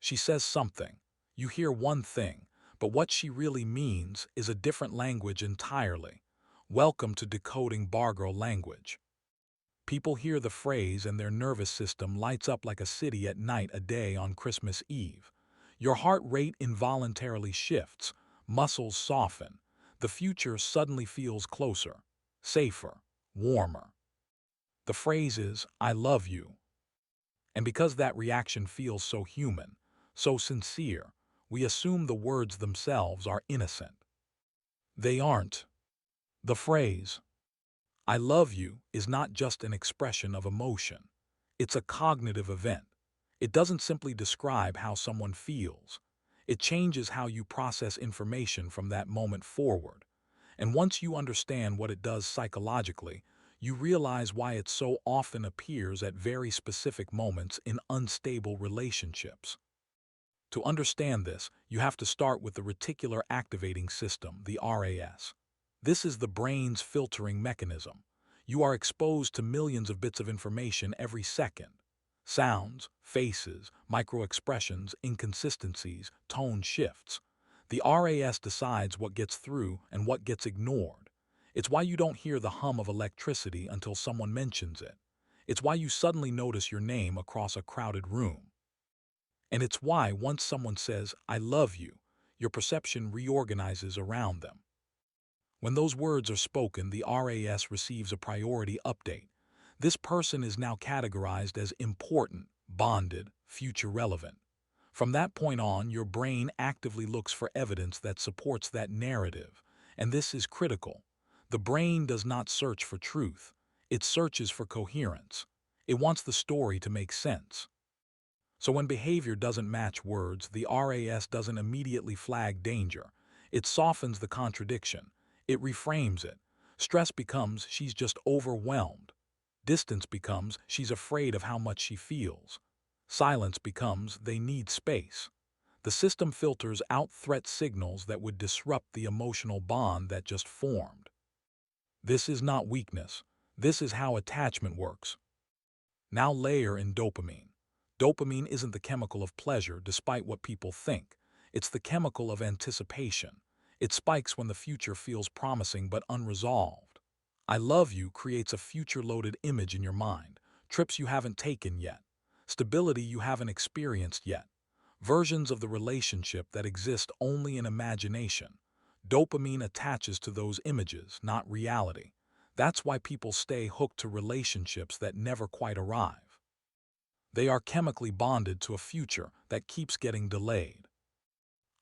She says something. You hear one thing, but what she really means is a different language entirely. Welcome to decoding Bargirl language. People hear the phrase and their nervous system lights up like a city at night a day on Christmas Eve. Your heart rate involuntarily shifts, muscles soften. The future suddenly feels closer, safer, warmer. The phrase is, I love you. And because that reaction feels so human, so sincere, we assume the words themselves are innocent. They aren't. The phrase, I love you, is not just an expression of emotion. It's a cognitive event. It doesn't simply describe how someone feels. It changes how you process information from that moment forward. And once you understand what it does psychologically, you realize why it so often appears at very specific moments in unstable relationships. To understand this, you have to start with the reticular activating system, the RAS. This is the brain's filtering mechanism. You are exposed to millions of bits of information every second. Sounds, faces, microexpressions, inconsistencies, tone shifts. The RAS decides what gets through and what gets ignored. It's why you don't hear the hum of electricity until someone mentions it. It's why you suddenly notice your name across a crowded room. And it's why once someone says, I love you, your perception reorganizes around them. When those words are spoken, the RAS receives a priority update. This person is now categorized as important, bonded, future relevant. From that point on, your brain actively looks for evidence that supports that narrative, and this is critical. The brain does not search for truth. It searches for coherence. It wants the story to make sense. So when behavior doesn't match words, the RAS doesn't immediately flag danger. It softens the contradiction. It reframes it. Stress becomes she's just overwhelmed. Distance becomes she's afraid of how much she feels. Silence becomes they need space. The system filters out threat signals that would disrupt the emotional bond that just formed. This is not weakness. This is how attachment works. Now layer in dopamine. Dopamine isn't the chemical of pleasure, despite what people think. It's the chemical of anticipation. It spikes when the future feels promising but unresolved. I love you creates a future-loaded image in your mind, trips you haven't taken yet, stability you haven't experienced yet, versions of the relationship that exist only in imagination. Dopamine attaches to those images, not reality. That's why people stay hooked to relationships that never quite arrive. They are chemically bonded to a future that keeps getting delayed.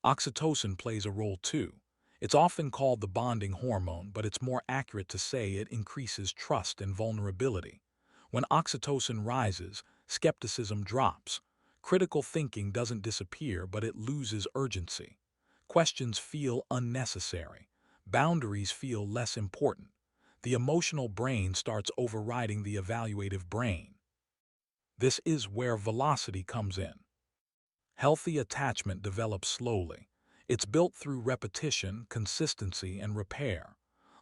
Oxytocin plays a role too. It's often called the bonding hormone, but it's more accurate to say it increases trust and vulnerability. When oxytocin rises, skepticism drops. Critical thinking doesn't disappear, but it loses urgency. Questions feel unnecessary. Boundaries feel less important. The emotional brain starts overriding the evaluative brain. This is where velocity comes in. Healthy attachment develops slowly. It's built through repetition, consistency, and repair.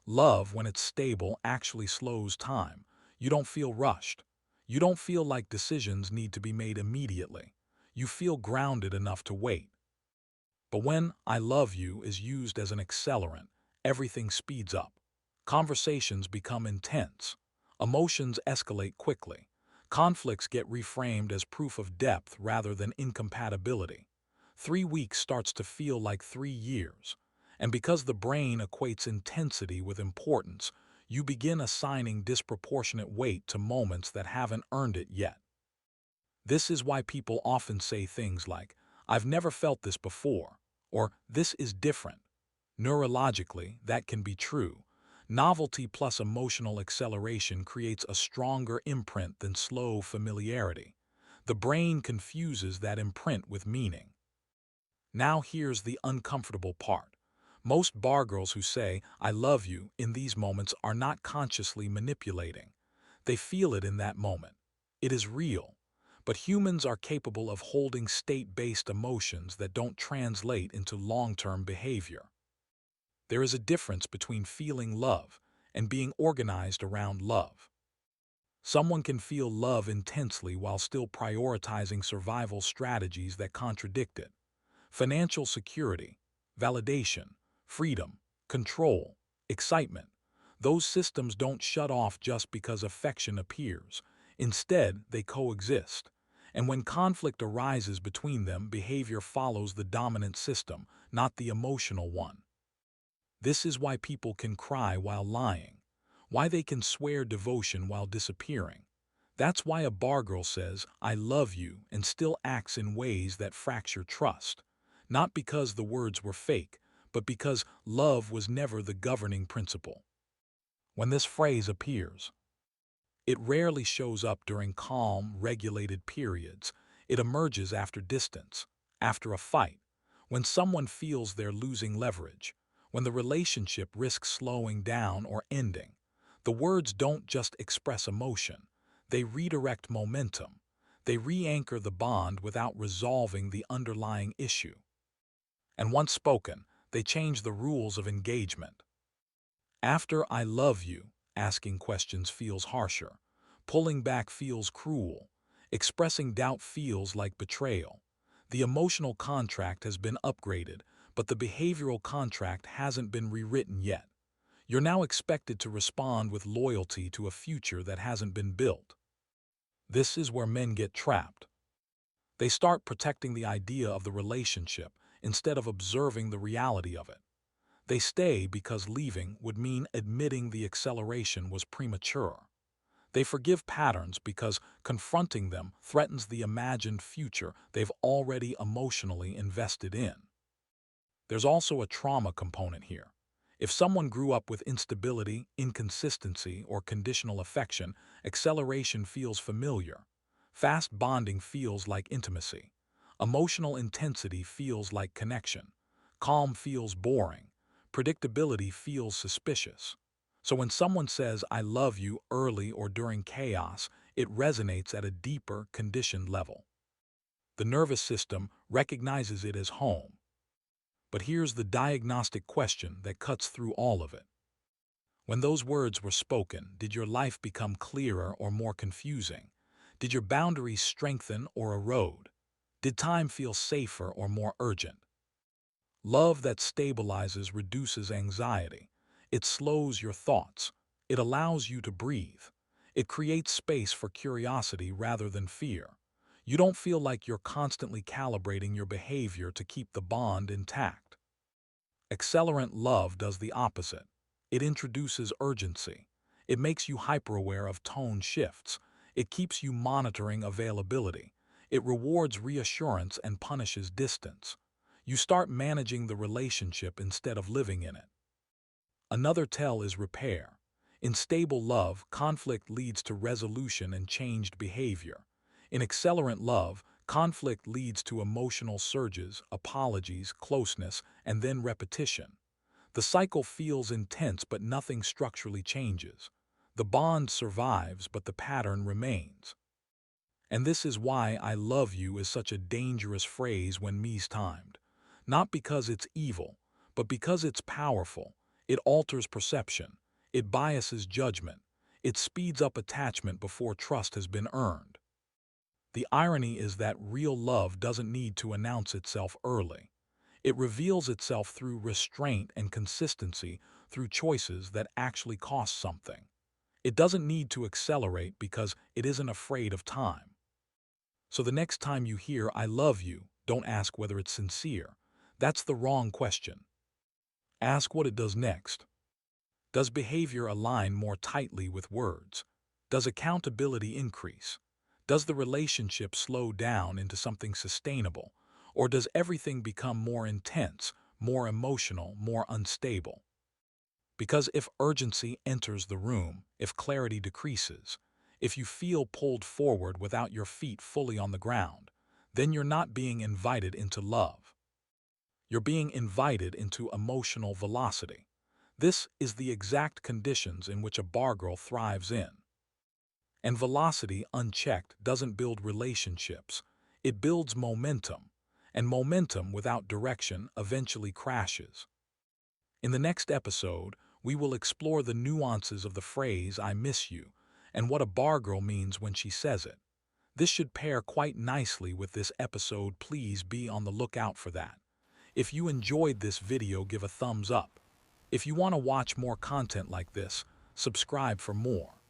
Love, when it's stable, actually slows time. You don't feel rushed. You don't feel like decisions need to be made immediately. You feel grounded enough to wait. But when I love you is used as an accelerant, everything speeds up. Conversations become intense. Emotions escalate quickly. Conflicts get reframed as proof of depth rather than incompatibility. 3 weeks starts to feel like 3 years. And because the brain equates intensity with importance, you begin assigning disproportionate weight to moments that haven't earned it yet. This is why people often say things like, I've never felt this before, or this is different. Neurologically, that can be true. Novelty plus emotional acceleration creates a stronger imprint than slow familiarity. The brain confuses that imprint with meaning. Now here's the uncomfortable part. Most bargirls who say, I love you, in these moments are not consciously manipulating. They feel it in that moment. It is real. But humans are capable of holding state-based emotions that don't translate into long-term behavior. There is a difference between feeling love and being organized around love. Someone can feel love intensely while still prioritizing survival strategies that contradict it. Financial security, validation, freedom, control, excitement. Those systems don't shut off just because affection appears. Instead, they coexist. And when conflict arises between them, behavior follows the dominant system, not the emotional one. This is why people can cry while lying, why they can swear devotion while disappearing. That's why a bargirl says, "I love you," and still acts in ways that fracture trust. Not because the words were fake, but because love was never the governing principle. When this phrase appears, it rarely shows up during calm, regulated periods. It emerges after distance, after a fight, when someone feels they're losing leverage, when the relationship risks slowing down or ending. The words don't just express emotion, they redirect momentum. They re-anchor the bond without resolving the underlying issue. And once spoken, they change the rules of engagement. After "I love you," asking questions feels harsher. Pulling back feels cruel. Expressing doubt feels like betrayal. The emotional contract has been upgraded, but the behavioral contract hasn't been rewritten yet. You're now expected to respond with loyalty to a future that hasn't been built. This is where men get trapped. They start protecting the idea of the relationship instead of observing the reality of it. They stay because leaving would mean admitting the acceleration was premature. They forgive patterns because confronting them threatens the imagined future they've already emotionally invested in. There's also a trauma component here. If someone grew up with instability, inconsistency, or conditional affection, acceleration feels familiar. Fast bonding feels like intimacy. Emotional intensity feels like connection. Calm feels boring. Predictability feels suspicious. So when someone says, "I love you" early or during chaos, it resonates at a deeper, conditioned level. The nervous system recognizes it as home. But here's the diagnostic question that cuts through all of it. When those words were spoken, did your life become clearer or more confusing? Did your boundaries strengthen or erode? Did time feel safer or more urgent? Love that stabilizes reduces anxiety. It slows your thoughts. It allows you to breathe. It creates space for curiosity rather than fear. You don't feel like you're constantly calibrating your behavior to keep the bond intact. Accelerant love does the opposite. It introduces urgency. It makes you hyper-aware of tone shifts. It keeps you monitoring availability. It rewards reassurance and punishes distance. You start managing the relationship instead of living in it. Another tell is repair. In stable love, conflict leads to resolution and changed behavior. In accelerant love, conflict leads to emotional surges, apologies, closeness, and then repetition. The cycle feels intense, but nothing structurally changes. The bond survives, but the pattern remains. And this is why "I love you" is such a dangerous phrase when mistimed. Not because it's evil, but because it's powerful. It alters perception. It biases judgment. It speeds up attachment before trust has been earned. The irony is that real love doesn't need to announce itself early. It reveals itself through restraint and consistency, through choices that actually cost something. It doesn't need to accelerate because it isn't afraid of time. So the next time you hear "I love you," don't ask whether it's sincere. That's the wrong question. Ask what it does next. Does behavior align more tightly with words? Does accountability increase? Does the relationship slow down into something sustainable? Or does everything become more intense, more emotional, more unstable? Because if urgency enters the room, if clarity decreases, if you feel pulled forward without your feet fully on the ground, then you're not being invited into love. You're being invited into emotional velocity. This is the exact conditions in which a bargirl thrives in. And velocity, unchecked, doesn't build relationships. It builds momentum. And momentum without direction eventually crashes. In the next episode, we will explore the nuances of the phrase "I miss you" and what a bargirl means when she says it. This should pair quite nicely with this episode. Please be on the lookout for that. If you enjoyed this video, give a thumbs up. If you want to watch more content like this, subscribe for more.